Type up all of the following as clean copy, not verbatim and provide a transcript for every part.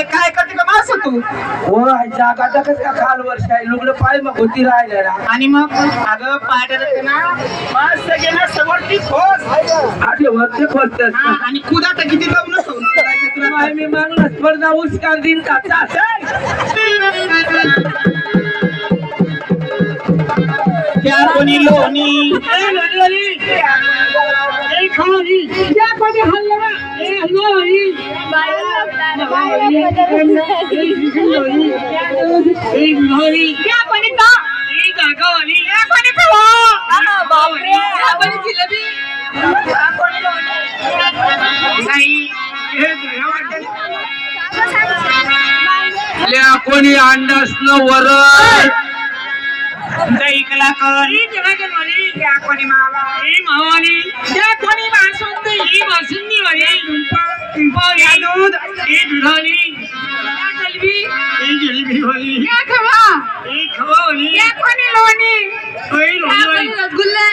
काय करते का मास तू हो जागा कस का काल वर्ष आहे लुगडं पाय मग होती राहिलेला आणि मग अगं पाय ना मास गेला सवरती खोस आधी वरते खोलते आणि कुदा तर किती लावून तुला मी मागला स्पर्धा उस्कार दिन का क्या कोणी लोणी क्या कोणी हलवा कोणी अंडस न वरण दही कलाकार कोणी मावा मावाली कोणी बासुंदी ही बासुंदी वाली दूध ही दुधानी जलेबी वाली खवा वाली कोणी लोणी रसगुल्ले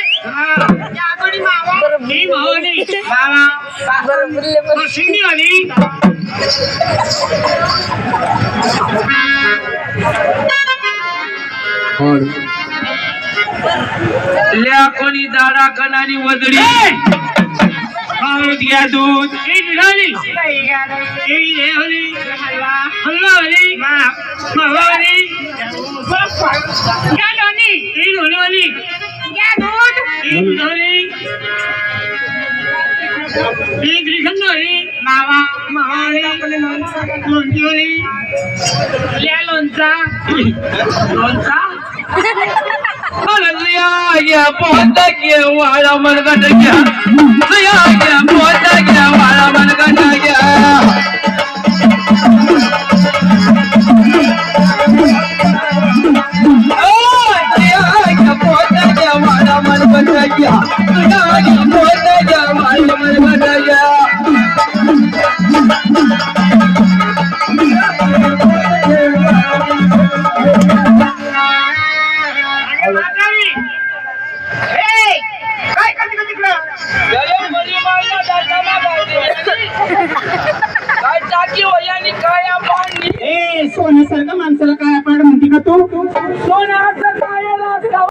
कोणी मावा ही मावाली मावा बासुंदी वाली ल्या कोणी दाडा कणारी वदडी घ्या दूध निघाली हलवाली मावाली घ्या लोणी घ्या दूध निघाली मावा मावाली लोणची ल्या लोणचा या पोहता घ्या वाळा मनगट घ्या पोहता घ्या वाळा मनगट घ्या पोहता घ्या वाळा मनगट घ्या पोहता घ्या वाळा मनगट घ्या सोन्यासारखं माणसाला काय आपण म्हणते का तू सोना